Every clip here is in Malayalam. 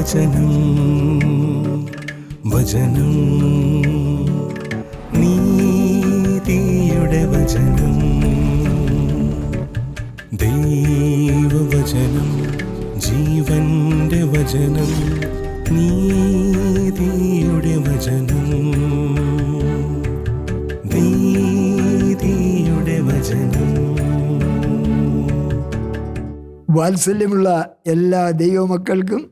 വചനം വചനം നീതിയുടെ വചനം ദൈവവചനം ജീവന്റെ വചനം നീതിയുടെ വചനം നീതിയുടെ വചനം. വാത്സല്യമുള്ള എല്ലാ ദൈവമക്കൾക്കും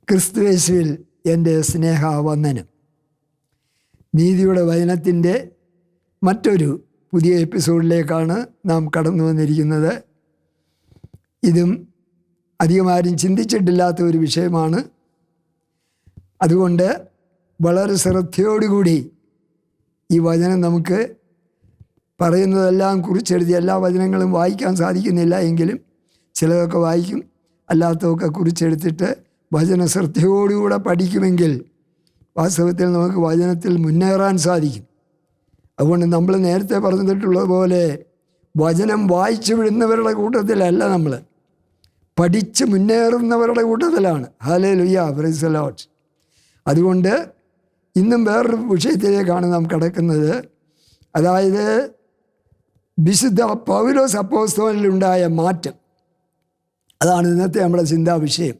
ക്രിസ്തുയേശുവിൽ എൻ്റെ സ്നേഹവന്ദനം. നീതിയുടെ വചനത്തിൻ്റെ മറ്റൊരു പുതിയ എപ്പിസോഡിലേക്കാണ് നാം കടന്നു വന്നിരിക്കുന്നത്. ഇതും അധികമാരും ചിന്തിച്ചിട്ടില്ലാത്ത ഒരു വിഷയമാണ്. അതുകൊണ്ട് വളരെ ശ്രദ്ധയോടുകൂടി ഈ വചനം നമുക്ക് പറയുന്നതെല്ലാം കുറിച്ചെഴുതി എല്ലാ വചനങ്ങളും വായിക്കാൻ സാധിക്കുന്നില്ല എങ്കിലും ചിലതൊക്കെ വായിക്കും, അല്ലാത്തതൊക്കെ കുറിച്ചെടുത്തിട്ട് വചന ശ്രദ്ധയോടുകൂടെ പഠിക്കുമെങ്കിൽ വാസ്തവത്തിൽ നമുക്ക് വചനത്തിൽ മുന്നേറാൻ സാധിക്കും. അതുകൊണ്ട് നമ്മൾ നേരത്തെ പറഞ്ഞിട്ടുള്ളതുപോലെ വചനം വായിച്ചു വിടുന്നവരുടെ കൂട്ടത്തിലല്ല, നമ്മൾ പഠിച്ച് മുന്നേറുന്നവരുടെ കൂട്ടത്തിലാണ്. Hallelujah, praise the Lord. അതുകൊണ്ട് ഇന്നും വേറൊരു വിഷയത്തിലേക്കാണ് നാം കടക്കുന്നത്. അതായത് വിശുദ്ധ പൗലോസ് അപ്പോസ്തലനിലുണ്ടായ മാറ്റം. അതാണ് ഇന്നത്തെ നമ്മുടെ ചിന്താ വിഷയം.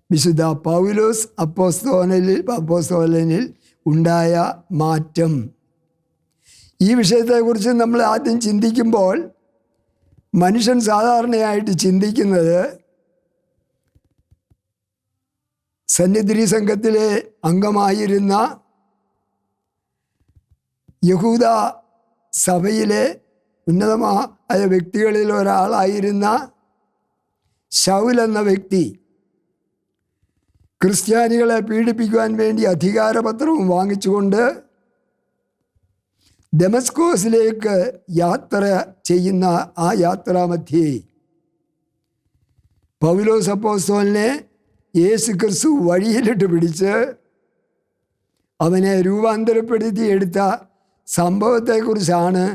വിശുദ്ധ പൗലോസ് അപ്പോസ്തലനിൽ ഉണ്ടായ മാറ്റം. ഈ വിഷയത്തെക്കുറിച്ച് നമ്മൾ ആദ്യം ചിന്തിക്കുമ്പോൾ മനുഷ്യൻ സാധാരണയായിട്ട് ചിന്തിക്കുന്നത് സന്നിധി സംഘത്തിലെ അംഗമായിരുന്ന യഹൂദ സഭയിലെ ഉന്നതമായ വ്യക്തികളിൽ ഒരാളായിരുന്ന ശൗൽ എന്ന വ്യക്തി ക്രിസ്ത്യാനികളെ പീഡിപ്പിക്കുവാൻ വേണ്ടി അധികാരപത്രവും വാങ്ങിച്ചുകൊണ്ട് ദമസ്കോസിലേക്ക് യാത്ര ചെയ്യുന്ന ആ യാത്രാമധ്യേ പൗലോസ് അപ്പോസ്തലനെ യേശു ക്രിസ്തു വഴിയിലിട്ട് പിടിച്ച് അവനെ രൂപാന്തരപ്പെടുത്തിയെടുത്ത സംഭവത്തെക്കുറിച്ചാണ്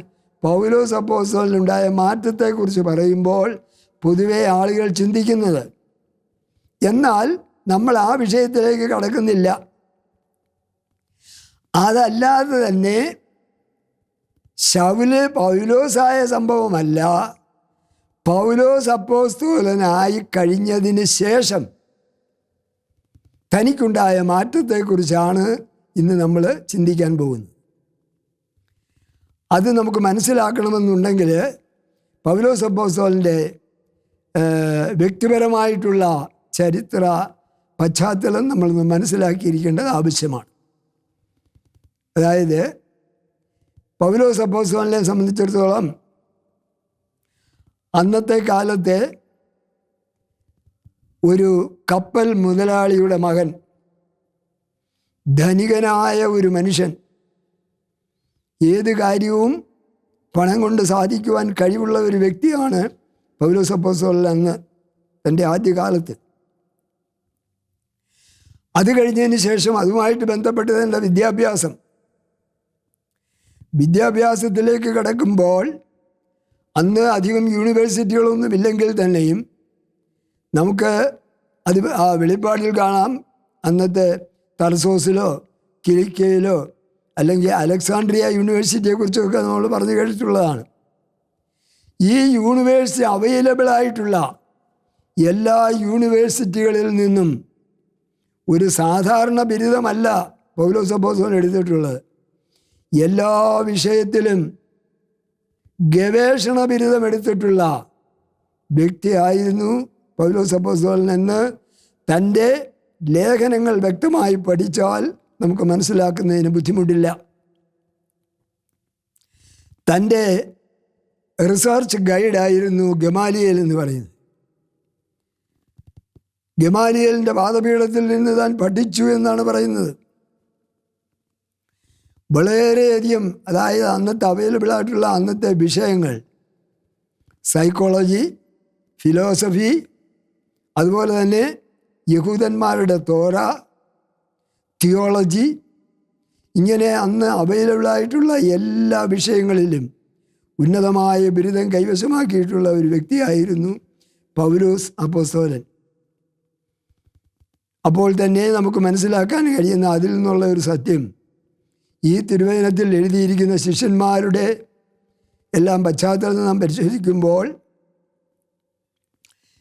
പൗലോസ് അപ്പോസ്തലനുണ്ടായ മാറ്റത്തെക്കുറിച്ച് പറയുമ്പോൾ പൊതുവെ ആളുകൾ ചിന്തിക്കുന്നത്. എന്നാൽ നമ്മൾ ആ വിഷയത്തിലേക്ക് കടക്കുന്നില്ല. അതല്ലാതെ തന്നെ ശൗല് പൗലോസായ സംഭവമല്ല, പൗലോസ് അപ്പോസ്തലനായി കഴിഞ്ഞതിന് ശേഷം തനിക്കുണ്ടായ മാറ്റത്തെക്കുറിച്ചാണ് ഇന്ന് നമ്മൾ ചിന്തിക്കാൻ പോകുന്നത്. അത് നമുക്ക് മനസ്സിലാക്കണമെന്നുണ്ടെങ്കിൽ പൗലോസ് അപ്പോസ്തലൻ്റെ വ്യക്തിപരമായിട്ടുള്ള ചരിത്ര പശ്ചാത്തലം നമ്മളൊന്ന് മനസ്സിലാക്കിയിരിക്കേണ്ടത് ആവശ്യമാണ്. അതായത് പൗലോസ് അപ്പോസ്തലനെ സംബന്ധിച്ചിടത്തോളം അന്നത്തെ കാലത്തെ ഒരു കപ്പൽ മുതലാളിയുടെ മകൻ, ധനികനായ ഒരു മനുഷ്യൻ, ഏത് കാര്യവും പണം കൊണ്ട് സാധിക്കുവാൻ കഴിവുള്ള ഒരു വ്യക്തിയാണ് പൗലോസ് അപ്പോസ്തലൻ അന്ന് തൻ്റെ ആദ്യകാലത്ത്. അത് കഴിഞ്ഞതിന് ശേഷം അതുമായിട്ട് ബന്ധപ്പെട്ട് തൻ്റെ വിദ്യാഭ്യാസത്തിലേക്ക് കടക്കുമ്പോൾ അന്ന് അധികം യൂണിവേഴ്സിറ്റികളൊന്നും ഇല്ലെങ്കിൽ തന്നെയും നമുക്ക് അത് ആ വെളിപ്പാടിൽ കാണാം. അന്നത്തെ തർസോസിലോ കിലിക്കയിലോ അല്ലെങ്കിൽ അലക്സാണ്ട്രിയ യൂണിവേഴ്സിറ്റിയെക്കുറിച്ചൊക്കെ നമ്മൾ പറഞ്ഞു കേട്ടിട്ടുള്ളതാണ്. ഈ യൂണിവേഴ്സിറ്റി അവൈലബിളായിട്ടുള്ള എല്ലാ യൂണിവേഴ്സിറ്റികളിൽ നിന്നും ഒരു സാധാരണ ബിരുദമല്ല പൗലോസ് അപ്പോസ്തലൻ എടുത്തിട്ടുള്ളത്. എല്ലാ വിഷയത്തിലും ഗവേഷണ ബിരുദം എടുത്തിട്ടുള്ള വ്യക്തിയായിരുന്നു പൗലോസ് അപ്പോസ്തലൻ എന്ന് തൻ്റെ ലേഖനങ്ങൾ വ്യക്തമായി പഠിച്ചാൽ നമുക്ക് മനസ്സിലാക്കുന്നതിന് ബുദ്ധിമുട്ടില്ല. തൻ്റെ റിസർച്ച് ഗൈഡായിരുന്നു ഗമാലിയേൽ എന്ന് പറയുന്നത്. ഗമാലിയേലിൻ്റെ പാദപീഠത്തിൽ നിന്ന് താൻ പഠിച്ചു എന്നാണ് പറയുന്നത്. വളരെയധികം, അതായത് അന്നത്തെ അവൈലബിളായിട്ടുള്ള അന്നത്തെ വിഷയങ്ങൾ സൈക്കോളജി, ഫിലോസഫി, അതുപോലെ തന്നെ യഹൂദന്മാരുടെ തോറ, തിയോളജി, ഇങ്ങനെ അന്ന് അവൈലബിളായിട്ടുള്ള എല്ലാ വിഷയങ്ങളിലും ഉന്നതമായ ബിരുദം കൈവശമാക്കിയിട്ടുള്ള ഒരു വ്യക്തിയായിരുന്നു പൗലോസ് അപ്പോസ്തലൻ. അപ്പോൾ തന്നെ നമുക്ക് മനസ്സിലാക്കാൻ കഴിയുന്ന അതിൽ നിന്നുള്ള ഒരു സത്യം, ഈ തിരുവചനത്തിൽ എഴുതിയിരിക്കുന്ന ശിഷ്യന്മാരുടെ എല്ലാം പശ്ചാത്തലത്തിൽ നാം പരിശോധിക്കുമ്പോൾ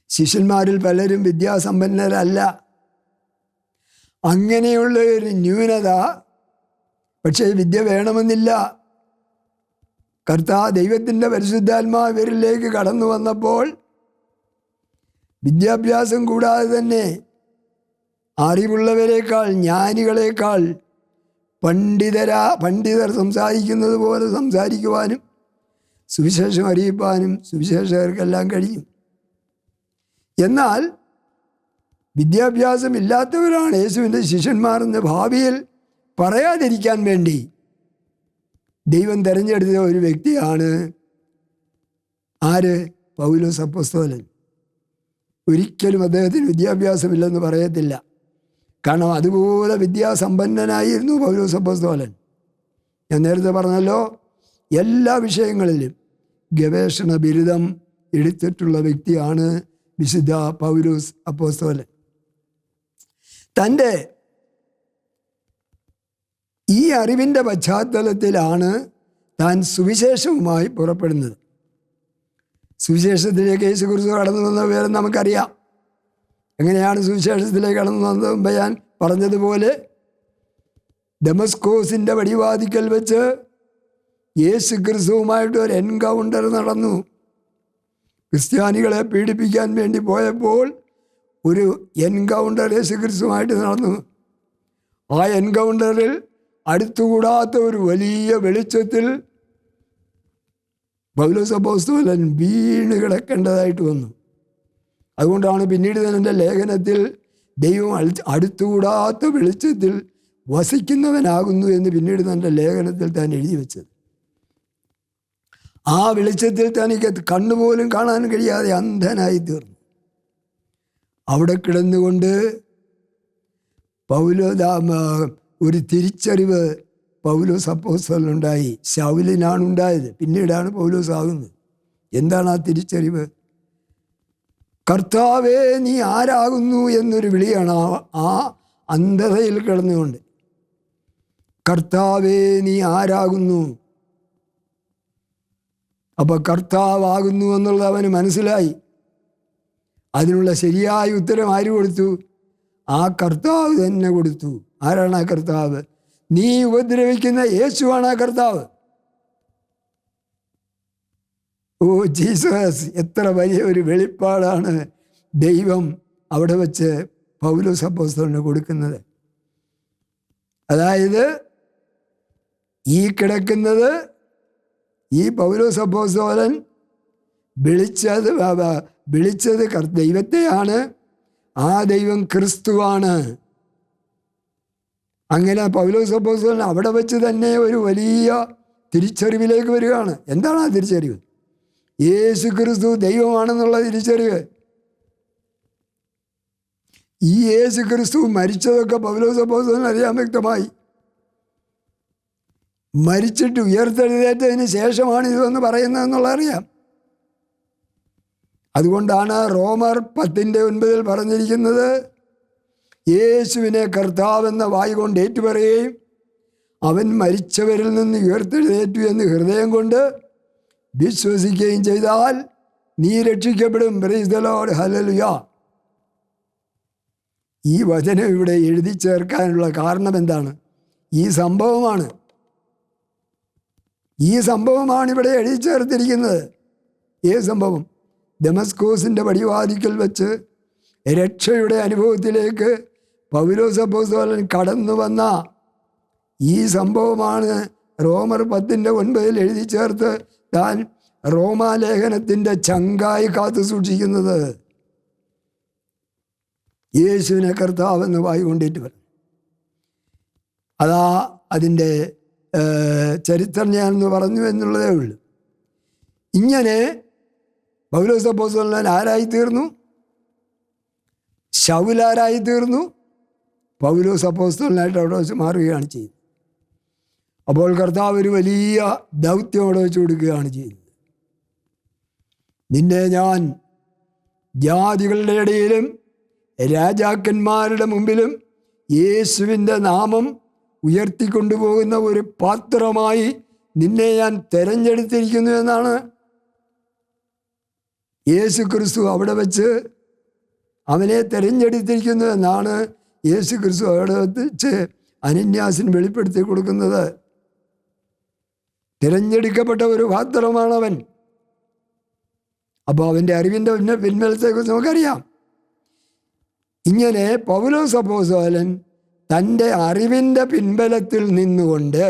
ശിഷ്യന്മാരിൽ പലരും വിദ്യാസമ്പന്നരല്ല. അങ്ങനെയുള്ള ഒരു ന്യൂനത, പക്ഷേ വിദ്യ വേണമെന്നില്ല. ദൈവത്തിൻ്റെ പരിശുദ്ധാത്മാവ് ഇവരിലേക്ക് കടന്നു വന്നപ്പോൾ വിദ്യാഭ്യാസം കൂടാതെ തന്നെ അറിവുള്ളവരെക്കാൾ, ജ്ഞാനികളെക്കാൾ പണ്ഡിതർ സംസാരിക്കുന്നത് പോലെ സംസാരിക്കുവാനും സുവിശേഷം അറിയിപ്പാനും സുവിശേഷകർക്കെല്ലാം കഴിയും. എന്നാൽ വിദ്യാഭ്യാസം ഇല്ലാത്തവരാണ് യേശുവിൻ്റെ ശിഷ്യന്മാരെന്ന് ഭാവിയിൽ പറയാതിരിക്കാൻ വേണ്ടി ദൈവം തിരഞ്ഞെടുത്ത ഒരു വ്യക്തിയാണ് ആര്? പൗലോസ് അപ്പോസ്തലൻ. ഒരിക്കലും അദ്ദേഹത്തിന് വിദ്യാഭ്യാസമില്ലെന്ന് പറയത്തില്ല. കാരണം അതുപോലെ വിദ്യാസമ്പന്നനായിരുന്നു പൗലോസ് അപ്പോസ്തലൻ. ഞാൻ നേരത്തെ പറഞ്ഞല്ലോ, എല്ലാ വിഷയങ്ങളിലും ഗവേഷണ ബിരുദം എടുത്തിട്ടുള്ള വ്യക്തിയാണ് വിശുദ്ധ പൗലോസ് അപ്പോസ്തലൻ. തൻ്റെ ഈ അറിവിൻ്റെ പശ്ചാത്തലത്തിലാണ് താൻ സുവിശേഷവുമായി പുറപ്പെടുന്നത്. സുവിശേഷത്തിലേക്ക് യേശുക്രിസ്തു കടന്നു വന്ന വിവരം നമുക്കറിയാം. എങ്ങനെയാണ് സുവിശേഷത്തിലേക്ക് കടന്നു വന്നത്? ഞാൻ പറഞ്ഞതുപോലെ ദമസ്കോസിൻ്റെ വടിവാതിക്കൽ വെച്ച് യേശുക്രിസ്തുവുമായിട്ട് ഒരു എൻകൗണ്ടർ നടന്നു. ക്രിസ്ത്യാനികളെ പീഡിപ്പിക്കാൻ വേണ്ടി പോയപ്പോൾ ഒരു എൻകൗണ്ടർ യേശുക്രിസ്തുവുമായിട്ട് നടന്നു. ആ എൻകൗണ്ടറിൽ അടുത്തുകൂടാത്ത ഒരു വലിയ വെളിച്ചത്തിൽ പൗലോസ് അപ്പോസ്തലൻ വീണ് കിടക്കേണ്ടതായിട്ട് വന്നു. അതുകൊണ്ടാണ് പിന്നീട് തന്നെ ലേഖനത്തിൽ ദൈവം അടുത്തുകൂടാത്ത വെളിച്ചത്തിൽ വസിക്കുന്നവനാകുന്നു എന്ന് പിന്നീട് തൻ്റെ ലേഖനത്തിൽ താൻ എഴുതി വെച്ചത്. ആ വെളിച്ചത്തിൽ തനിക്ക് കണ്ണുപോലും കാണാൻ കഴിയാതെ അന്ധനായി തീർന്നു. അവിടെ കിടന്നുകൊണ്ട് ഒരു തിരിച്ചറിവ് പൗലോസ് അപ്പോസ്തലനുണ്ടായി. ശൗലിനാണ് ഉണ്ടായത്, പിന്നീടാണ് പൗലോസ് ആകുന്നത്. എന്താണ് ആ തിരിച്ചറിവ്? കർത്താവേ നീ ആരാകുന്നു എന്നൊരു വിളിയാണ് ആ അന്ധതയിൽ കിടന്നുകൊണ്ട്. കർത്താവേ നീ ആരാകുന്നു. അപ്പോൾ കർത്താവാകുന്നു എന്നുള്ളത് അവന് മനസ്സിലായി. അതിനുള്ള ശരിയായ ഉത്തരം ആര് കൊടുത്തു? ആ കർത്താവ് തന്നെ കൊടുത്തു. ആരാണ് ആ കർത്താവ്? നീ ഉപദ്രവിക്കുന്ന യേശുവാണ് ആ കർത്താവ്. Oh Jesus! എത്ര വലിയ ഒരു വെളിപ്പാടാണ് ദൈവം അവിടെ വെച്ച് പൗലോസ് അപ്പോസ്തലന് കൊടുക്കുന്നത്. അതായത് ഈ കിടക്കുന്നത് ഈ പൗലോസ് അപ്പോസ്തലൻ വിളിച്ചത് ദൈവത്തെയാണ്. ആ ദൈവം ക്രിസ്തുവാണ്. അങ്ങനെ പൗലോസ് അപ്പോസ്തലൻ അവിടെ വെച്ച് തന്നെ ഒരു വലിയ തിരിച്ചറിവിലേക്ക് വരികയാണ്. എന്താണ് ആ തിരിച്ചറിവ്? യേശു ക്രിസ്തു ദൈവമാണെന്നുള്ള തിരിച്ചറിവ്. ഈ യേശു ക്രിസ്തു മരിച്ചതൊക്കെ പൗലോസ് അപ്പോസ്തലൻ അറിയാൻ വ്യക്തമായി. മരിച്ചിട്ട് ഉയർത്തെഴുന്നേറ്റതിന് ശേഷമാണ് ഇതെന്ന് പറയുന്നതെന്നുള്ള അറിയാം. അതുകൊണ്ടാണ് റോമർ 10:9 പറഞ്ഞിരിക്കുന്നത്, യേശുവിനെ കർത്താവെന്ന വായ് കൊണ്ട് ഏറ്റുപറയുകയും അവൻ മരിച്ചവരിൽ നിന്ന് ഉയർത്തെഴുന്നേറ്റു എന്ന് ഹൃദയം കൊണ്ട് വിശ്വസിക്കുകയും ചെയ്താൽ നീ രക്ഷിക്കപ്പെടും. Praise the Lord, hallelujah. ഈ വചനം ഇവിടെ എഴുതി ചേർക്കാനുള്ള കാരണം എന്താണ്? ഈ സംഭവമാണ് ഇവിടെ എഴുതി ചേർത്തിരിക്കുന്നത്. ഏത് സംഭവം? ദമസ്കോസിൻ്റെ വടിവാതിക്കൽ വെച്ച് രക്ഷയുടെ അനുഭവത്തിലേക്ക് പൗലോസ് അപ്പോസ്തലൻ കടന്നു വന്ന ഈ സംഭവമാണ് റോമർ 10:9 എഴുതി ചേർത്ത് താൻ റോമാലേഖനത്തിൻ്റെ ചങ്കായി കാത്തു സൂക്ഷിക്കുന്നത്. യേശുവിനെ കർത്താവെന്ന് വായി കൊണ്ടിട്ട് പറഞ്ഞു. അതാ അതിൻ്റെ ചരിത്രം ഞാനെന്ന് പറഞ്ഞു എന്നുള്ളതേ ഉള്ളൂ. ഇങ്ങനെ പൗലോസ് അപ്പോസ്തലൻ ആരായിത്തീർന്നു? ശൗലാരായിത്തീർന്നു. പൗലോസ് അപ്പോസ്തലനായിട്ട് അവിടെ വെച്ച് മാറുകയാണ് ചെയ്യുന്നത്. അപ്പോൾ കർത്താവ് ഒരു വലിയ ദൗത്യം അവിടെ വെച്ച് കൊടുക്കുകയാണ് ചെയ്യുന്നത്. നിന്നെ ഞാൻ ജാതികളുടെ ഇടയിലും രാജാക്കന്മാരുടെ മുമ്പിലും യേശുവിൻ്റെ നാമം ഉയർത്തിക്കൊണ്ടുപോകുന്ന ഒരു പാത്രമായി നിന്നെ ഞാൻ തെരഞ്ഞെടുത്തിരിക്കുന്നു എന്നാണ് യേശു ക്രിസ്തു അവിടെ വെച്ച് അവനെ തെരഞ്ഞെടുത്തിരിക്കുന്നു എന്നാണ് യേശു ക്രിസ്തു അവിടെ വെച്ച് അനന്യാസിന് വെളിപ്പെടുത്തി കൊടുക്കുന്നത്. തിരഞ്ഞെടുക്കപ്പെട്ട ഒരു പാത്രമാണവൻ. അപ്പോൾ അവൻ്റെ അറിവിൻ്റെ പിൻബലത്തെക്കുറിച്ച് നമുക്കറിയാം. ഇങ്ങനെ പൗലോസ് അപ്പോസ്തലൻ തൻ്റെ അറിവിൻ്റെ പിൻബലത്തിൽ നിന്നുകൊണ്ട്,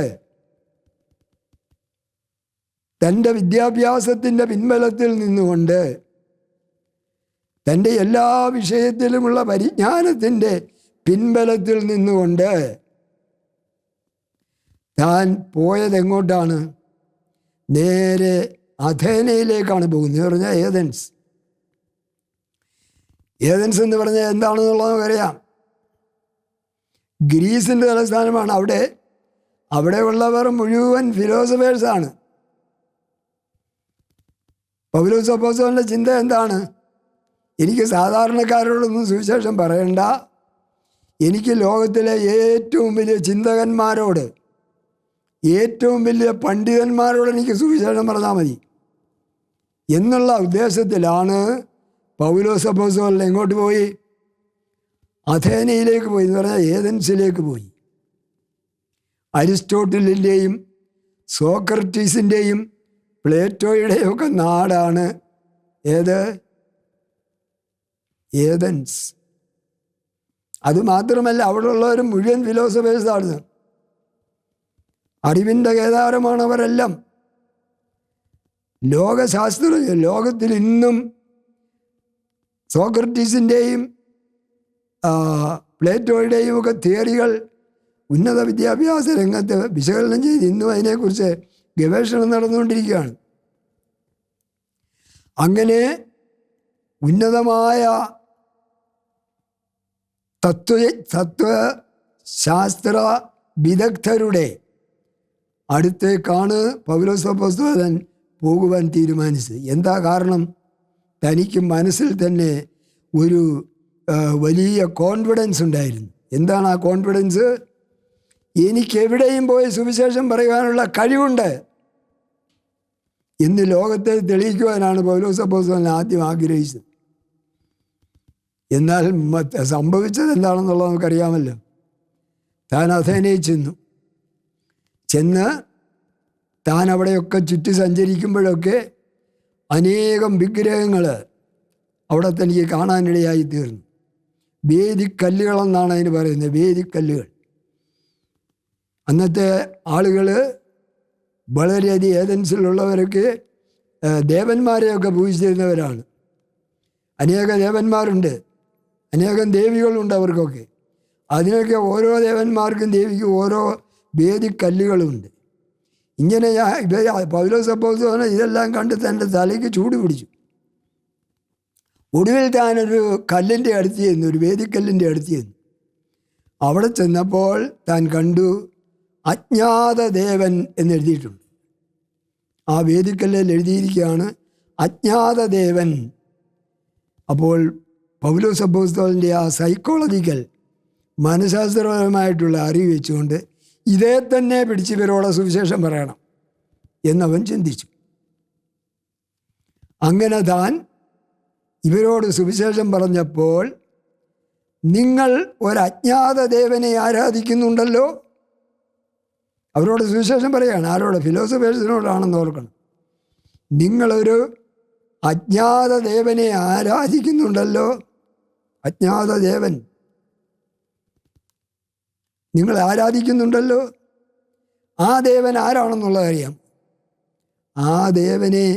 തൻ്റെ വിദ്യാഭ്യാസത്തിൻ്റെ പിൻബലത്തിൽ നിന്നുകൊണ്ട്, തൻ്റെ എല്ലാ വിഷയത്തിലുമുള്ള പരിജ്ഞാനത്തിൻ്റെ പിൻബലത്തിൽ നിന്നുകൊണ്ട് താൻ പോയത് എങ്ങോട്ടാണ്? നേരെ അഥേനയിലേക്കാണ് പോകുന്നത്. പറഞ്ഞാൽ ഏതൻസ്. ഏതൻസ് എന്ന് പറഞ്ഞാൽ എന്താണെന്നുള്ളത് നമുക്കറിയാം. ഗ്രീസിൻ്റെ തലസ്ഥാനമാണ്. അവിടെ ഉള്ളവർ മുഴുവൻ ഫിലോസഫേഴ്സാണ്. പൗലോസ് അപ്പോസ്തലൻ്റെ ചിന്ത എന്താണ്? എനിക്ക് സാധാരണക്കാരോടൊന്നും സുവിശേഷം പറയണ്ട, എനിക്ക് ലോകത്തിലെ ഏറ്റവും വലിയ ചിന്തകന്മാരോട്, ഏറ്റവും വലിയ പണ്ഡിതന്മാരോട് എനിക്ക് സുവിശേഷം പറഞ്ഞാൽ മതി എന്നുള്ള ഉദ്ദേശത്തിലാണ് പൗലോസ് അപ്പോസ്തലൻ എങ്ങോട്ട് പോയി? അഥേനയിലേക്ക് പോയി, എന്ന് പറഞ്ഞാൽ ഏതൻസിലേക്ക് പോയി. അരിസ്റ്റോട്ടിലിൻ്റെയും സോക്രട്ടീസിൻ്റെയും പ്ലേറ്റോയുടെയും ഒക്കെ നാടാണ് ഏത്? ഏതൻസ്. അതുമാത്രമല്ല, അവിടെയുള്ളവർ മുഴുവൻ ഫിലോസഫേഴ്സാണ്. അറിവിൻ്റെ കേദാരമാണ് അവരെല്ലാം. ലോകശാസ്ത്രജ്ഞർ. ലോകത്തിൽ ഇന്നും സോക്രട്ടീസിൻ്റെയും പ്ലേറ്റോയുടെയും ഒക്കെ തിയറികൾ ഉന്നത വിദ്യാഭ്യാസ രംഗത്ത് വിശകലനം ചെയ്ത് ഇന്നും അതിനെക്കുറിച്ച് ഗവേഷണം നടന്നുകൊണ്ടിരിക്കുകയാണ്. അങ്ങനെ ഉന്നതമായ തത്വശാസ്ത്ര വിദഗ്ധരുടെ അടുത്തേക്കാണ് പൗലോസ് അപ്പോസ്തലൻ പോകുവാൻ തീരുമാനിച്ചത്. എന്താ കാരണം? തനിക്ക് മനസ്സിൽ തന്നെ ഒരു വലിയ കോൺഫിഡൻസ് ഉണ്ടായിരുന്നു. എന്താണ് ആ കോൺഫിഡൻസ്? എനിക്കെവിടെയും പോയി സുവിശേഷം പറയുവാനുള്ള കഴിവുണ്ട് എന്ന് ലോകത്തെ തെളിയിക്കുവാനാണ് പൗലോസ് അപ്പോസ്തലൻ ആദ്യം ആഗ്രഹിച്ചത്. എന്നാൽ സംഭവിച്ചത് എന്താണെന്നുള്ളത് നമുക്കറിയാമല്ലോ. താൻ അഥേനയിൽ ചെന്ന് താൻ അവിടെയൊക്കെ ചുറ്റി സഞ്ചരിക്കുമ്പോഴൊക്കെ അനേകം വിഗ്രഹങ്ങൾ അവിടെ തനിക്ക് കാണാനിടയായി തീർന്നു. വേദിക്കല്ലുകളെന്നാണ് അതിന് പറയുന്നത്. വേദിക്കല്ലുകൾ. അന്നത്തെ ആളുകൾ വളരെയധികം ഏതൻസിലുള്ളവരൊക്കെ ദേവന്മാരെയൊക്കെ പൂജിച്ചിരുന്നവരാണ്. അനേക ദേവന്മാരുണ്ട്, അനേകം ദേവികളുണ്ട് അവർക്കൊക്കെ. അതിനൊക്കെ ഓരോ ദേവന്മാർക്കും ദേവിക്കും ഓരോ വേദിക്കല്ലുകളുമുണ്ട്. ഇങ്ങനെ പൗലോസ് അപ്പോസ്തലൻ ഇതെല്ലാം കണ്ട് തൻ്റെ തലയ്ക്ക് ചൂട് പിടിച്ചു. ഒടുവിൽ താനൊരു കല്ലിൻ്റെ അടുത്ത് ചെന്നു, ഒരു വേദിക്കല്ലിൻ്റെ അടുത്ത് ചെന്നു. അവിടെ ചെന്നപ്പോൾ താൻ കണ്ടു അജ്ഞാത ദേവൻ എന്നെഴുതിയിട്ടുണ്ട്. ആ വേദിക്കല്ലിൽ എഴുതിയിരിക്കുകയാണ് അജ്ഞാത ദേവൻ. അപ്പോൾ പൗലോസ് അപ്പോസ്തലൻ്റെ ആ സൈക്കോളജിക്കൽ മനഃശാസ്ത്രപരമായിട്ടുള്ള അറിവ് വെച്ചുകൊണ്ട് ഇതേ തന്നെ പിടിച്ച് ഇവരോട് സുവിശേഷം പറയണം എന്നവൻ ചിന്തിച്ചു. അങ്ങനെ താൻ ഇവരോട് സുവിശേഷം പറഞ്ഞപ്പോൾ, നിങ്ങൾ ഒരജ്ഞാത ദേവനെ ആരാധിക്കുന്നുണ്ടല്ലോ. അവരോട് സുവിശേഷം പറയുകയാണ്. ആരോട്? ഫിലോസഫേഴ്സിനോടാണെന്ന് ഓർക്കണം. നിങ്ങളൊരു അജ്ഞാത ദേവനെ ആരാധിക്കുന്നുണ്ടല്ലോ. അജ്ഞാത ദേവൻ നിങ്ങൾ ആരാധിക്കുന്നുണ്ടല്ലോ. ആ ദേവൻ ആരാണെന്നുള്ളത് അറിയാം. ആ ദേവനെ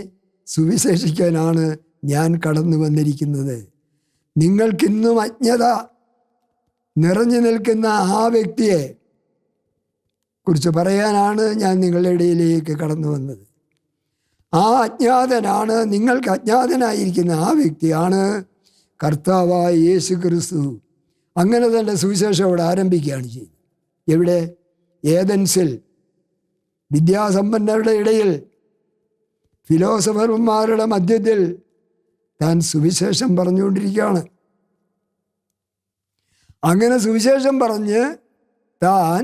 സുവിശേഷിക്കാനാണ് ഞാൻ കടന്നു വന്നിരിക്കുന്നത്. നിങ്ങൾക്കിന്നും അജ്ഞത നിറഞ്ഞു നിൽക്കുന്ന ആ വ്യക്തിയെ കുറിച്ച് പറയാനാണ് ഞാൻ നിങ്ങളുടെ ഇടയിലേക്ക് കടന്നു വന്നത്. ആ അജ്ഞാതനാണ്, നിങ്ങൾക്ക് അജ്ഞാതനായിരിക്കുന്ന ആ വ്യക്തിയാണ് കർത്താവായ യേശു ക്രിസ്തു. അങ്ങനെ തന്നെ സുവിശേഷം അവിടെ ആരംഭിക്കുകയാണ് ചെയ്യുന്നത്. എവിടെ? ഏതൻസിൽ വിദ്യാസമ്പന്നരുടെ ഇടയിൽ, ഫിലോസഫർമാരുടെ മധ്യത്തിൽ താൻ സുവിശേഷം പറഞ്ഞുകൊണ്ടിരിക്കുകയാണ്. അങ്ങനെ സുവിശേഷം പറഞ്ഞ് താൻ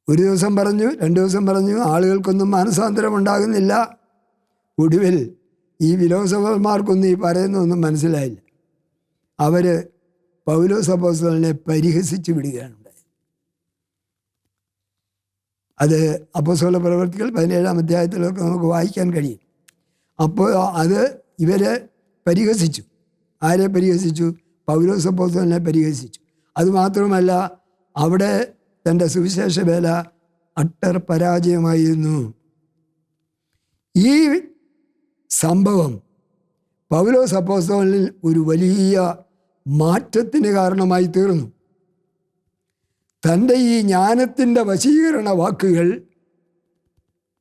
ഒരു ദിവസം പറഞ്ഞു, 2 ദിവസം പറഞ്ഞു, ആളുകൾക്കൊന്നും മാനസാന്തരം ഉണ്ടാകുന്നില്ല. ഒടുവിൽ ഈ ഫിലോസഫർമാർക്കൊന്നും ഈ പറയുന്നതൊന്നും മനസ്സിലായില്ല. അവർ പൗലോസ് അപ്പോസ്തലനെ പരിഹസിച്ച് വിടുകയാണ്. അത് അപ്പോസ്തല പ്രവൃത്തികൾ 17-ാം അധ്യായത്തിലൊക്കെ നമുക്ക് വായിക്കാൻ കഴിയും. അപ്പോൾ അത് ഇവരെ പരിഹസിച്ചു. ആരെ പരിഹസിച്ചു? പൗലോസ് അപ്പോസ്തലനെ പരിഹസിച്ചു. അതുമാത്രമല്ല, അവിടെ തൻ്റെ സുവിശേഷ വേല അട്ടർ പരാജയമായിരുന്നു. ഈ സംഭവം പൗലോസ് അപ്പോസ്തലനിൽ ഒരു വലിയ മാറ്റത്തിന് കാരണമായി തീർന്നു. തൻ്റെ ഈ ജ്ഞാനത്തിൻ്റെ വശീകരണ വാക്കുകൾ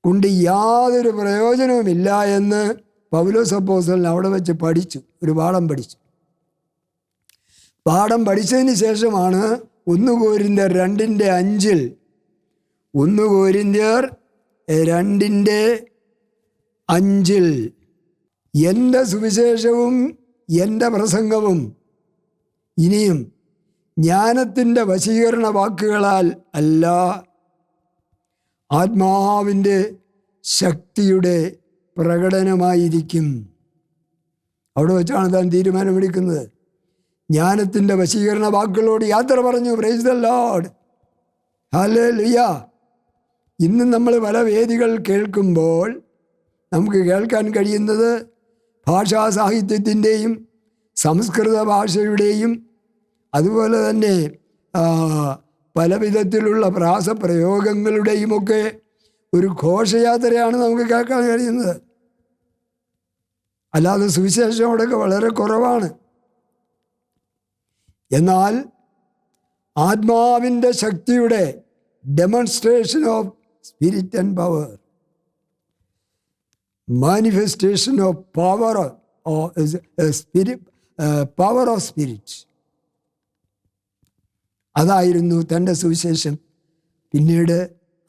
കൊണ്ട് യാതൊരു പ്രയോജനവുമില്ല എന്ന് പൗലോസ് അപ്പോസ്തലൻ അവിടെ വെച്ച് പഠിച്ചു. ഒരു പാഠം പഠിച്ചു. പാഠം പഠിച്ചതിന് ശേഷമാണ് 1 കൊരിന്ത്യർ 2:5 1 കൊരിന്ത്യർ 2:5 എൻ്റെ സുവിശേഷവും എൻ്റെ പ്രസംഗവും ഇനിയും ജ്ഞാനത്തിൻ്റെ വശീകരണ വാക്കുകളാൽ അല്ല, ആത്മാവിൻ്റെ ശക്തിയുടെ പ്രകടനമായിരിക്കും. അവിടെ വെച്ചാണ് താൻ തീരുമാനമെടുക്കുന്നത്. ജ്ഞാനത്തിൻ്റെ വശീകരണ വാക്കുകളോട് യാത്ര പറഞ്ഞു. Praise the Lord, hallelujah. ഇന്ന് നമ്മൾ പല വേദികൾ കേൾക്കുമ്പോൾ നമുക്ക് കേൾക്കാൻ കഴിയുന്നത് ഭാഷാ സാഹിത്യത്തിൻ്റെയും സംസ്കൃത ഭാഷയുടെയും അതുപോലെ തന്നെ പല വിധത്തിലുള്ള പ്രാസപ്രയോഗങ്ങളുടെയുമൊക്കെ ഒരു ഘോഷയാത്രയാണ് നമുക്ക് കേൾക്കാൻ കഴിയുന്നത്. അല്ലാതെ സുവിശേഷം അവിടെയൊക്കെ വളരെ കുറവാണ്. എന്നാൽ ആത്മാവിൻ്റെ ശക്തിയുടെ demonstration of spirit and power, manifestation of power power of spirit, അതായിരുന്നു തൻ്റെ സുവിശേഷം. പിന്നീട്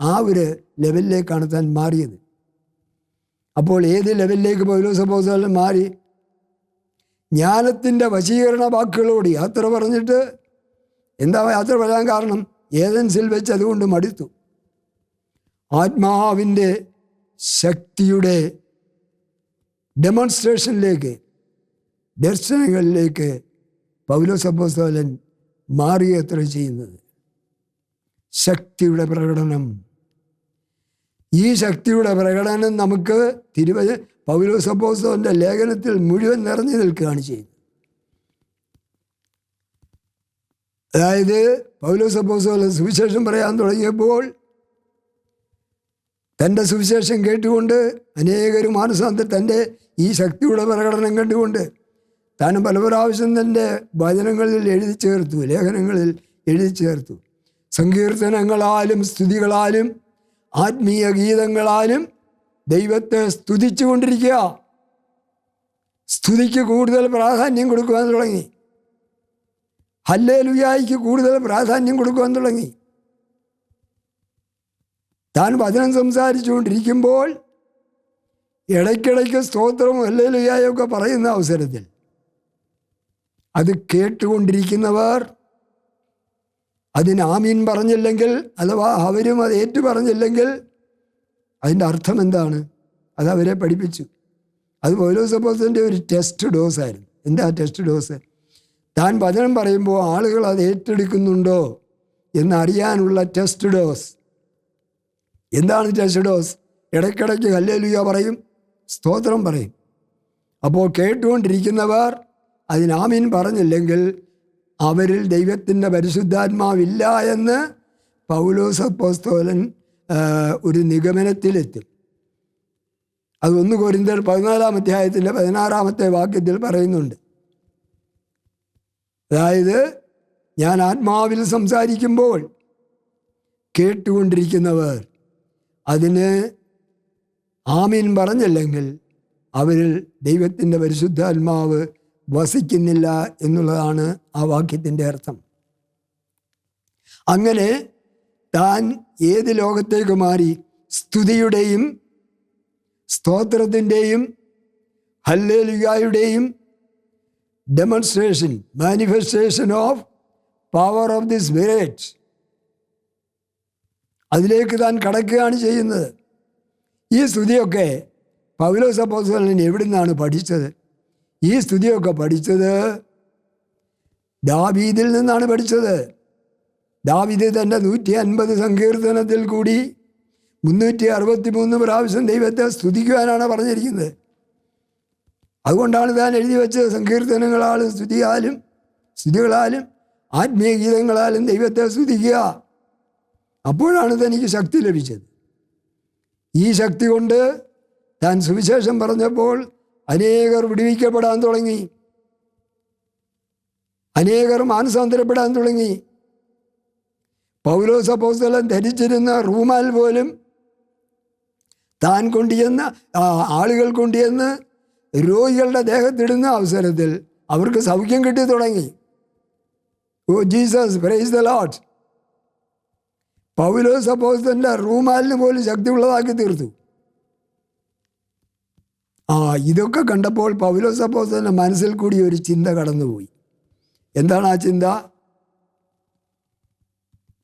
ആ ഒരു ലെവലിലേക്കാണ് താൻ മാറിയത്. അപ്പോൾ ഏത് ലെവലിലേക്ക് പൗലോസ് അപ്പോസ്തലൻ മാറി? ജ്ഞാനത്തിൻ്റെ വശീകരണ വാക്കുകളോട് യാത്ര പറഞ്ഞിട്ട് എന്താ യാത്ര പറയാൻ കാരണം? ഏതൻസിൽ വെച്ച് അതുകൊണ്ട് മടുത്തു. ആത്മാവിൻ്റെ ശക്തിയുടെ ഡെമോൺസ്ട്രേഷനിലേക്ക്, ദർശനങ്ങളിലേക്ക് പൗലോസ് അപ്പോസ്തലൻ മാറിയത്ര ചെയ്യുന്നത്. ശക്തിയുടെ പ്രകടനം. ഈ ശക്തിയുടെ പ്രകടനം നമുക്ക് പൗലോസ് അപ്പോസ്തലൻ്റെ ലേഖനത്തിൽ മുഴുവൻ നിറഞ്ഞു നിൽക്കുകയാണ് ചെയ്യുന്നത്. അതായത് പൗലോസ് അപ്പോസ്തലൻ സുവിശേഷം പറയാൻ തുടങ്ങിയപ്പോൾ തൻ്റെ സുവിശേഷം കേട്ടുകൊണ്ട് അനേകരും മാനസാന്തരം, തൻ്റെ ഈ ശക്തിയുടെ പ്രകടനം കണ്ടുകൊണ്ട് താൻ പല പ്രാവശ്യം തൻ്റെ വചനങ്ങളിൽ എഴുതി ചേർത്തു, ലേഖനങ്ങളിൽ എഴുതി ചേർത്തു. സങ്കീർത്തനങ്ങളാലും സ്തുതികളാലും ആത്മീയ ഗീതങ്ങളാലും ദൈവത്തെ സ്തുതിച്ചു കൊണ്ടിരിക്കുക. സ്തുതിക്ക് കൂടുതൽ പ്രാധാന്യം കൊടുക്കുവാൻ തുടങ്ങി. ഹല്ലേലൂയായ്ക്ക് കൂടുതൽ പ്രാധാന്യം കൊടുക്കുവാൻ തുടങ്ങി. താൻ വചനം സംസാരിച്ചുകൊണ്ടിരിക്കുമ്പോൾ ഇടയ്ക്കിടയ്ക്ക് സ്തോത്രവും ഹല്ലേലൂയായൊക്കെ പറയുന്ന അവസരത്തിൽ അത് കേട്ടുകൊണ്ടിരിക്കുന്നവർ അതിന് ആമീൻ പറഞ്ഞില്ലെങ്കിൽ, അഥവാ അവരും അത് ഏറ്റു പറഞ്ഞില്ലെങ്കിൽ അതിൻ്റെ അർത്ഥം എന്താണ്? അത് അവരെ പഠിപ്പിച്ചു. അത് പൗലോസ് അപ്പോസ്തലൻ്റെ ഒരു ടെസ്റ്റ് ഡോസായിരുന്നു. എന്താ ടെസ്റ്റ് ഡോസ്? താൻ വചനം പറയുമ്പോൾ ആളുകൾ അത് ഏറ്റെടുക്കുന്നുണ്ടോ എന്നറിയാനുള്ള ടെസ്റ്റ് ഡോസ്. എന്താണ് ടെസ്റ്റ് ഡോസ്? ഇടയ്ക്കിടയ്ക്ക് ഹല്ലേലൂയ പറയും, സ്തോത്രം പറയും. അപ്പോൾ കേട്ടുകൊണ്ടിരിക്കുന്നവർ അതിന് ആമീൻ പറഞ്ഞില്ലെങ്കിൽ അവരിൽ ദൈവത്തിൻ്റെ പരിശുദ്ധാത്മാവില്ല എന്ന് പൗലോസ് അപ്പോസ്തലൻ ഒരു നിഗമനത്തിലെത്തും. അത് 1 കൊരിന്ത്യർ 14-ാം അധ്യായത്തിൻ്റെ 16-ാമത്തെ വാക്യത്തിൽ പറയുന്നുണ്ട്. അതായത് ഞാൻ ആത്മാവിൽ സംസാരിക്കുമ്പോൾ കേട്ടുകൊണ്ടിരിക്കുന്നവർ അതിന് ആമീൻ പറഞ്ഞില്ലെങ്കിൽ അവരിൽ ദൈവത്തിൻ്റെ പരിശുദ്ധാത്മാവ് വസിക്കുന്നില്ല എന്നുള്ളതാണ് ആ വാക്യത്തിൻ്റെ അർത്ഥം. അങ്ങനെ താൻ ഏത് ലോകത്തേക്ക് മാറി? സ്തുതിയുടെയും സ്തോത്രത്തിൻ്റെയും ഹല്ലേലൂയായുടെയും demonstration, manifestation of power of the spirit. അതിലേക്ക് താൻ കടക്കുകയാണ് ചെയ്യുന്നത്. ഈ സ്തുതിയൊക്കെ പൗലോസ് അപ്പോസ്തലൻ എവിടെ നിന്നാണ് പഠിച്ചത്? ഈ സ്തുതിയൊക്കെ പഠിച്ചത് ദാവീദിൽ നിന്നാണ് പഠിച്ചത്. ദാവീദ് തൻ്റെ 150 സങ്കീർത്തനത്തിൽ കൂടി 363 പ്രാവശ്യം ദൈവത്തെ സ്തുതിക്കുവാനാണ് പറഞ്ഞിരിക്കുന്നത്. അതുകൊണ്ടാണ് താൻ എഴുതി വെച്ചത്, സങ്കീർത്തനങ്ങളാലും സ്തുതികളാലും ആത്മീയ ഗീതങ്ങളാലും ദൈവത്തെ സ്തുതിക്കുക. അപ്പോഴാണ് തനിക്ക് ശക്തി ലഭിച്ചത്. ഈ ശക്തി കൊണ്ട് താൻ സുവിശേഷം പറഞ്ഞപ്പോൾ അനേകർ വിടുവിക്കപ്പെടാൻ തുടങ്ങി, അനേകർ മാനസാന്തരപ്പെടാൻ തുടങ്ങി. പൗലോസ് അപ്പോസ്തലൻ ധരിച്ചിരുന്ന റൂമാൽ പോലും താൻ കൊണ്ടുചെന്ന് ആളുകൾ കൊണ്ടുചെന്ന് രോഗികളുടെ ദേഹത്തിടുന്ന അവസരത്തിൽ അവർക്ക് സൗഖ്യം കിട്ടി തുടങ്ങി. Oh Jesus, praise the Lord. പൗലോസ് അപ്പോസ്തലൻ്റെ റൂമാലിന് പോലും ശക്തിയുള്ളതാക്കി തീർത്തു. ഇതൊക്കെ കണ്ടപ്പോൾ പൗലോസ് അപ്പോസ്തലൻ്റെ മനസ്സിൽ കൂടി ഒരു ചിന്ത കടന്നുപോയി. എന്താണ് ആ ചിന്ത?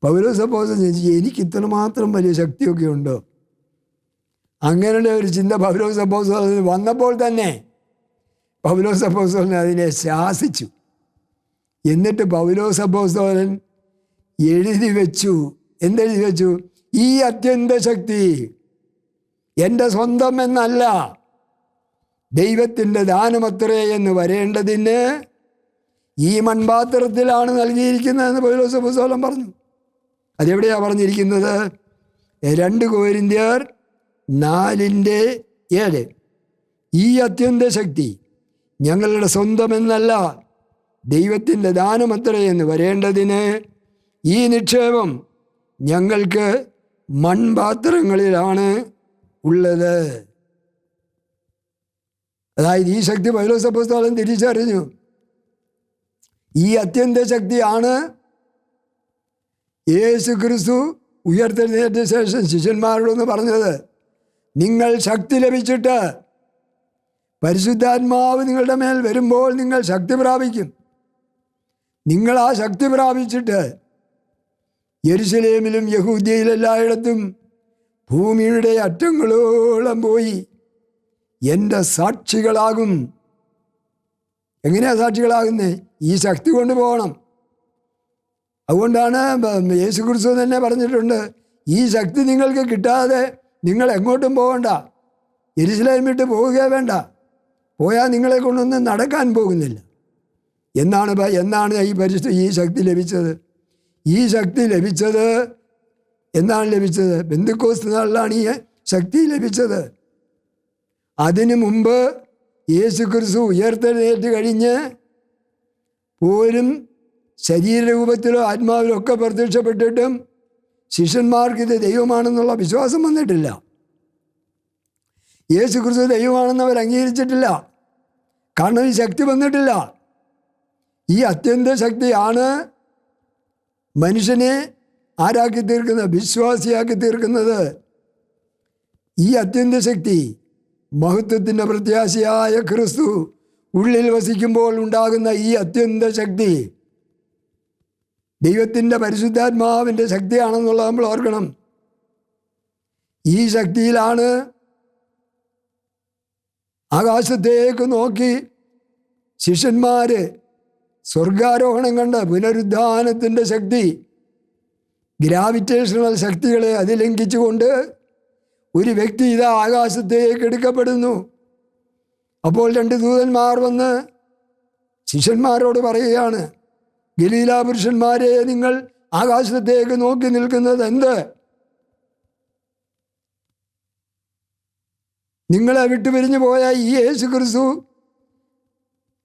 പൗലോസ് അപ്പോസ്തലൻ ചോദിച്ചു, എനിക്ക് ഇത്രമാത്രം വലിയ ശക്തിയൊക്കെ ഉണ്ടോ? അങ്ങനെ ഒരു ചിന്ത പൗലോസ് അപ്പോസ്തലന് വന്നപ്പോൾ തന്നെ പൗലോസ് അപ്പോസ്തലൻ അതിനെ ശാസിച്ചു. എന്നിട്ട് പൗലോസ് അപ്പോസ്തലൻ എഴുതി വെച്ചു. എന്തെഴുതി വെച്ചു? ഈ അത്യന്ത ശക്തി എൻ്റെ സ്വന്തം എന്നല്ല, ദൈവത്തിൻ്റെ ദാനമത്രേ എന്ന് വരേണ്ടതിന് ഈ മൺപാത്രത്തിലാണ് നൽകിയിരിക്കുന്നതെന്ന് പൗലോസ് അപ്പോസ്തലൻ പറഞ്ഞു. അതെവിടെയാണ് പറഞ്ഞിരിക്കുന്നത്? 2 കൊരിന്ത്യർ 4:7. ഈ അത്യന്ത ശക്തി ഞങ്ങളുടെ സ്വന്തമെന്നല്ല, ദൈവത്തിൻ്റെ ദാനമത്രേ എന്ന് വരേണ്ടതിന് ഈ നിക്ഷേപം ഞങ്ങൾക്ക് മൺപാത്രങ്ങളിലാണ് ഉള്ളത്. അതായത് ഈ ശക്തി പൗലോസ് അപ്പോസ്തലൻ തിരിച്ചറിഞ്ഞു. ഈ അത്യന്ത ശക്തിയാണ് യേശു ക്രിസ്തു ഉയർത്തെഴുന്നേറ്റ ശേഷം ശിഷ്യന്മാരോടൊന്ന് പറഞ്ഞത്. നിങ്ങൾ ശക്തി ലഭിച്ചിട്ട് പരിശുദ്ധാത്മാവ് നിങ്ങളുടെ മേൽ വരുമ്പോൾ നിങ്ങൾ ശക്തി പ്രാപിക്കും. നിങ്ങൾ ആ ശക്തി പ്രാപിച്ചിട്ട് യെരുശലേമിലും യഹൂദ്യയിലെല്ലായിടത്തും ഭൂമിയുടെ അറ്റങ്ങളോളം പോയി എൻ്റെ സാക്ഷികളാകും. എങ്ങനെയാണ് സാക്ഷികളാകുന്നത്? ഈ ശക്തി കൊണ്ട് പോകണം. അതുകൊണ്ടാണ് യേശു ക്രിസ്തു തന്നെ പറഞ്ഞിട്ടുണ്ട്, ഈ ശക്തി നിങ്ങൾക്ക് കിട്ടാതെ നിങ്ങൾ എങ്ങോട്ടും പോകണ്ട, യെരുശലേം വിട്ട് പോവുകയോ വേണ്ട, പോയാൽ നിങ്ങളെ കൊണ്ടൊന്നും നടക്കാൻ പോകുന്നില്ല എന്നാണ് ഈ ശക്തി ലഭിച്ചത്. ഈ ശക്തി ലഭിച്ചത് എന്നാണ് ലഭിച്ചത്? പെന്തക്കോസ്ത് നാളിലാണ് ഈ ശക്തി ലഭിച്ചത്. അതിനു മുമ്പ് യേശു ക്രിസ്തു ഉയർത്തെഴുന്നേറ്റ് കഴിഞ്ഞ് പോലും ശരീരരൂപത്തിലോ ആത്മാവിലോ ഒക്കെ പ്രത്യക്ഷപ്പെട്ടിട്ടും ശിഷ്യന്മാർക്ക് ഇത് ദൈവമാണെന്നുള്ള വിശ്വാസം വന്നിട്ടില്ല. യേശു ക്രിസ്തു ദൈവമാണെന്ന് അവർ അംഗീകരിച്ചിട്ടില്ല. കാരണം ഈ ശക്തി വന്നിട്ടില്ല. ഈ അത്യന്ത ശക്തിയാണ് മനുഷ്യനെ ആരാക്കി തീർക്കുന്നത്? വിശ്വാസിയാക്കി തീർക്കുന്നത്. ഈ അത്യന്ത ശക്തി മഹത്വത്തിൻ്റെ പ്രത്യാശയായ ക്രിസ്തു ഉള്ളിൽ വസിക്കുമ്പോൾ ഉണ്ടാകുന്ന ഈ അത്യന്ത ശക്തി ദൈവത്തിൻ്റെ പരിശുദ്ധാത്മാവിൻ്റെ ശക്തിയാണെന്നുള്ളത് നമ്മൾ ഓർക്കണം. ഈ ശക്തിയിലാണ് ആകാശത്തേക്ക് നോക്കി ശിഷ്യന്മാർ സ്വർഗാരോഹണം കണ്ട പുനരുദ്ധാനത്തിൻ്റെ ശക്തി, ഗ്രാവിറ്റേഷണൽ ശക്തികളെ അതിലംഘിച്ചുകൊണ്ട് ഒരു വ്യക്തി ഇതാ ആകാശത്തേക്ക് എടുക്കപ്പെടുന്നു. അപ്പോൾ 2 ദൂതന്മാർ വന്ന് ശിഷ്യന്മാരോട് പറയുകയാണ്, ഗലീല പുരുഷന്മാരെ, നിങ്ങൾ ആകാശത്തേക്ക് നോക്കി നിൽക്കുന്നത് എന്ത്? നിങ്ങളെ വിട്ടുപിരിഞ്ഞു പോയ ഈ യേശു ക്രിസ്തു,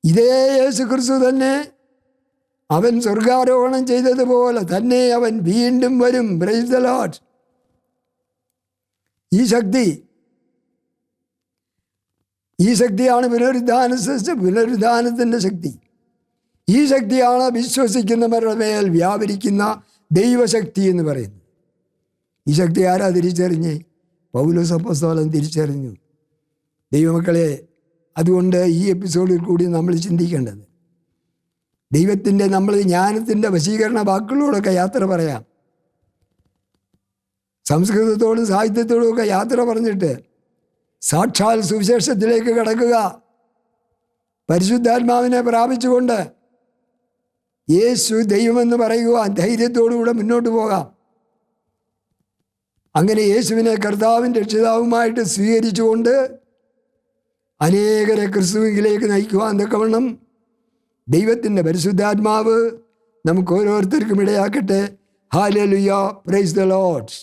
ഇതേ യേശു ക്രിസ്തു തന്നെ അവൻ സ്വർഗാരോഹണം ചെയ്തതുപോലെ തന്നെ അവൻ വീണ്ടും വരും. Price the Lord. ഈ ശക്തിയാണ് പുനരുദ്ധാനത്തിൻ്റെ ശക്തി. ഈ ശക്തിയാണ് വിശ്വസിക്കുന്നവരുടെ മേൽ വ്യാപരിക്കുന്ന ദൈവശക്തി എന്ന് പറയുന്നത്. ഈ ശക്തി ആരാ തിരിച്ചറിഞ്ഞ്? പൗലോസ് അപ്പോസ്തലൻ തിരിച്ചറിഞ്ഞു. ദൈവമക്കളെ, അതുകൊണ്ട് ഈ എപ്പിസോഡിൽ കൂടി നമ്മൾ ചിന്തിക്കേണ്ടത്, ദൈവത്തിൻ്റെ നമ്മൾ ജ്ഞാനത്തിൻ്റെ വശീകരണ വാക്കുകളോടൊക്കെ യാത്ര പറയാം. സംസ്കൃതത്തോടും സാഹിത്യത്തോടും ഒക്കെ യാത്ര പറഞ്ഞിട്ട് സാക്ഷാൽ സുവിശേഷത്തിലേക്ക് കടക്കുക. പരിശുദ്ധാത്മാവിനെ പ്രാപിച്ചുകൊണ്ട് യേശു ദൈവമെന്ന് പറയുവാൻ ധൈര്യത്തോടുകൂടെ മുന്നോട്ട് പോകാം. അങ്ങനെ യേശുവിനെ കർത്താവിൻ്റെ രക്ഷിതാവുമായിട്ട് സ്വീകരിച്ചുകൊണ്ട് അനേകരെ ക്രിസ്തുവിലേക്ക് നയിക്കുവാൻ തക്കവണ്ണം ദൈവത്തിൻ്റെ പരിശുദ്ധാത്മാവ് നമുക്ക് ഓരോരുത്തർക്കും ഇടയാക്കട്ടെ. Hallelujah, praise the Lord.